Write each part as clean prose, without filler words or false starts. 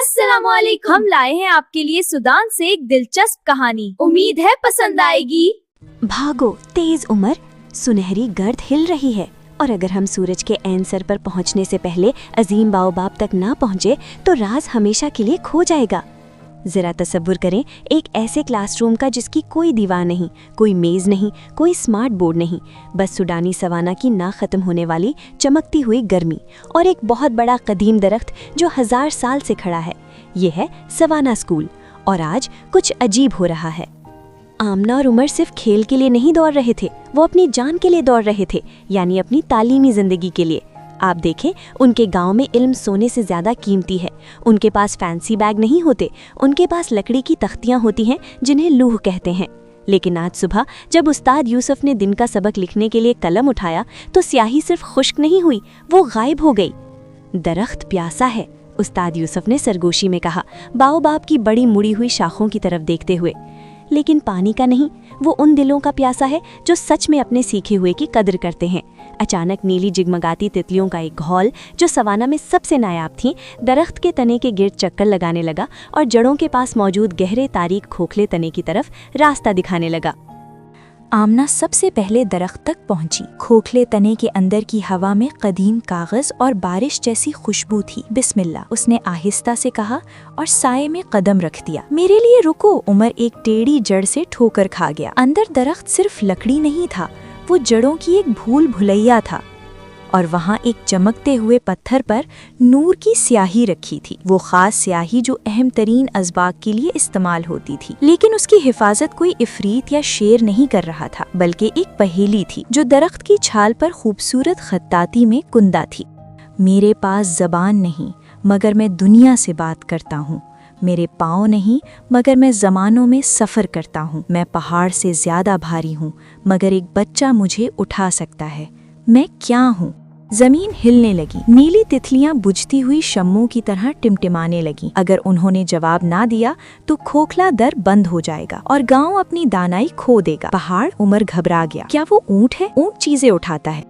अस्सलामुअलैकुम। हम लाए हैं आपके लिए सूडान से एक दिलचस्प कहानी। उम्मीद है पसंद आएगी। भागो तेज उमर, सुनहरी गर्द हिल रही है और अगर हम सूरज के ऐन सर पर पहुंचने से पहले अजीम बाओबाब तक ना पहुंचे तो राज हमेशा के लिए खो जाएगा। जरा तसव्वुर करें एक ऐसे क्लासरूम का जिसकी कोई दीवार नहीं, कोई मेज नहीं, कोई स्मार्ट बोर्ड नहीं, बस सूडानी सवाना की ना खत्म होने वाली चमकती हुई गर्मी और एक बहुत बड़ा कदीम दरख्त जो 1000 साल से खड़ा है। ये है सवाना स्कूल और आज कुछ अजीब हो रहा है। आमना और उमर सिर्फ खेल के लिए नहीं दौड़ रहे थे, वो अपनी जान के लिए दौड़ रहे थे, यानी अपनी तालीमी जिंदगी के लिए। आप देखें, उनके गांव में इल्म सोने से ज़्यादा कीमती है। उनके पास फैंसी बैग नहीं होते, उनके पास लकड़ी की तख्तियां होती हैं जिन्हें लूह कहते हैं। लेकिन आज सुबह जब उस्ताद यूसुफ ने दिन का सबक लिखने के लिए कलम उठाया तो स्याही सिर्फ खुश्क नहीं हुई, वो गायब हो गई। दरख्त प्यासा है, उस्ताद यूसुफ ने सरगोशी में कहा, बाओबाब की बड़ी मुड़ी हुई शाखों की तरफ देखते हुए। लेकिन पानी का नहीं, वो उन दिलों का प्यासा है जो सच में अपने सीखे हुए की कदर करते हैं। अचानक नीली जिगमगाती तितलियों का एक घौल जो सवाना में सबसे नायाब थी, दरख्त के तने के गिर्द चक्कर लगाने लगा और जड़ों के पास मौजूद गहरे तारीक खोखले तने की तरफ रास्ता दिखाने लगा। आमना सबसे पहले दरख्त तक पहुंची। खोखले तने के अंदर की हवा में कदीम कागज और बारिश जैसी खुशबू थी। बिस्मिल्लाह, उसने आहिस्ता से कहा और साये में कदम रख दिया। मेरे लिए रुको। उमर एक टेढ़ी जड़ से ठोकर खा गया। अंदर दरख्त सिर्फ लकड़ी नहीं था, वो जड़ों की एक भूल भुलैया था और वहाँ एक चमकते हुए पत्थर पर नूर की स्याही रखी थी। वो खास स्याही जो अहम तरीन असबाक के लिए इस्तेमाल होती थी। लेकिन उसकी हिफाजत कोई इफरीत या शेर नहीं कर रहा था, बल्कि एक पहेली थी जो दरख्त की छाल पर खूबसूरत खत्ताती में कुंदा थी। मेरे पास जबान नहीं मगर मैं दुनिया से बात करता हूँ। मेरे पाँव नहीं मगर मैं ज़मानों में सफ़र करता हूँ। मैं पहाड़ से ज़्यादा भारी हूँ मगर एक बच्चा मुझे उठा सकता है। मैं क्या हूँ? जमीन हिलने लगी। नीली तितलियां बुझती हुई शम्मों की तरह टिमटिमाने लगी। अगर उन्होंने जवाब ना दिया तो खोखला दर बंद हो जाएगा और गांव अपनी दानाई खो देगा। पहाड़, उमर घबरा गया। क्या वो ऊंट है? ऊंट चीजें उठाता है?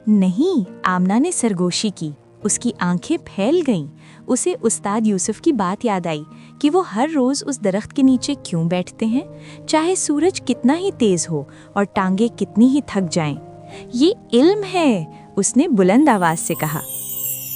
नहीं, आमना ने सरगोशी की। उसकी आंखें फैल गईं। उसे उस्ताद यूसुफ की बात याद आई कि वो हर रोज उस दरख्त के नीचे क्यों बैठते हैं, चाहे सूरज कितना ही तेज हो और टांगे कितनी ही थक जाएं। ये इल्म है, उसने बुलंद आवाज से कहा।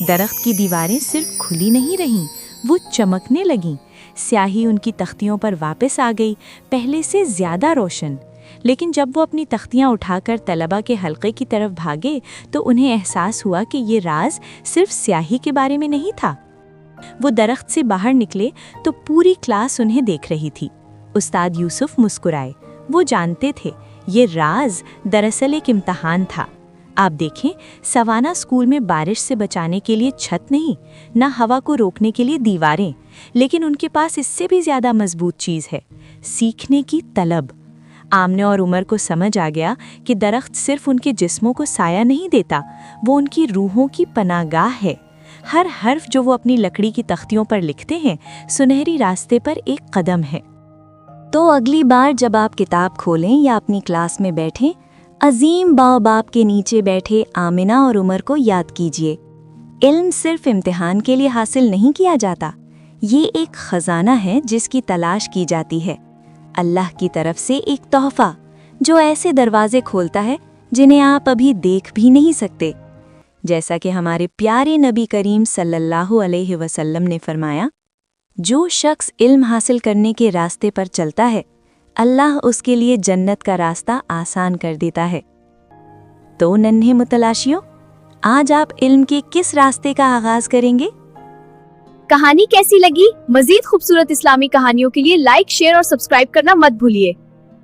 दरख्त की दीवारें सिर्फ खुली नहीं रहीं, वो चमकने लगीं। स्याही उनकी तख्तियों पर वापस आ गई, पहले से ज्यादा रोशन। लेकिन जब वो अपनी तख्तियां उठाकर तलबा के हलके की तरफ भागे तो उन्हें एहसास हुआ कि ये राज सिर्फ स्याही के बारे में नहीं था। वो दरख्त से बाहर निकले तो पूरी क्लास उन्हें देख रही थी। उस्ताद यूसुफ मुस्कुराए। वो जानते थे ये राज दरअसल एक इम्तहान था। आप देखें, सवाना स्कूल में बारिश से बचाने के लिए छत नहीं, ना हवा को रोकने के लिए दीवारें, लेकिन उनके पास इससे भी ज्यादा मजबूत चीज है, सीखने की तलब। आमने और उमर को समझ आ गया कि दरख्त सिर्फ उनके जिस्मों को साया नहीं देता, वो उनकी रूहों की पनागाह है। हर हर्फ जो वो अपनी लकड़ी की तख्तियों पर लिखते हैं, सुनहरी रास्ते पर एक कदम है। तो अगली बार जब आप किताब खोलें या अपनी क्लास में बैठें, अजीम बाओबाब के नीचे बैठे आमिना और उमर को याद कीजिए। इल्म सिर्फ इम्तिहान के लिए हासिल नहीं किया जाता, ये एक खजाना है जिसकी तलाश की जाती है। अल्लाह की तरफ से एक तोहफा जो ऐसे दरवाजे खोलता है जिन्हें आप अभी देख भी नहीं सकते। जैसा कि हमारे प्यारे नबी करीम सल्लल्लाहु अलैहि वसल्लम ने फरमाया, जो शख्स इल्म हासिल करने के रास्ते पर चलता है, अल्लाह उसके लिए जन्नत का रास्ता आसान कर देता है। तो नन्हे मुतलाशियों, आज आप इल्म के किस रास्ते का आगाज करेंगे? कहानी कैसी लगी? मजीद खूबसूरत इस्लामी कहानियों के लिए लाइक, शेयर और सब्सक्राइब करना मत भूलिए।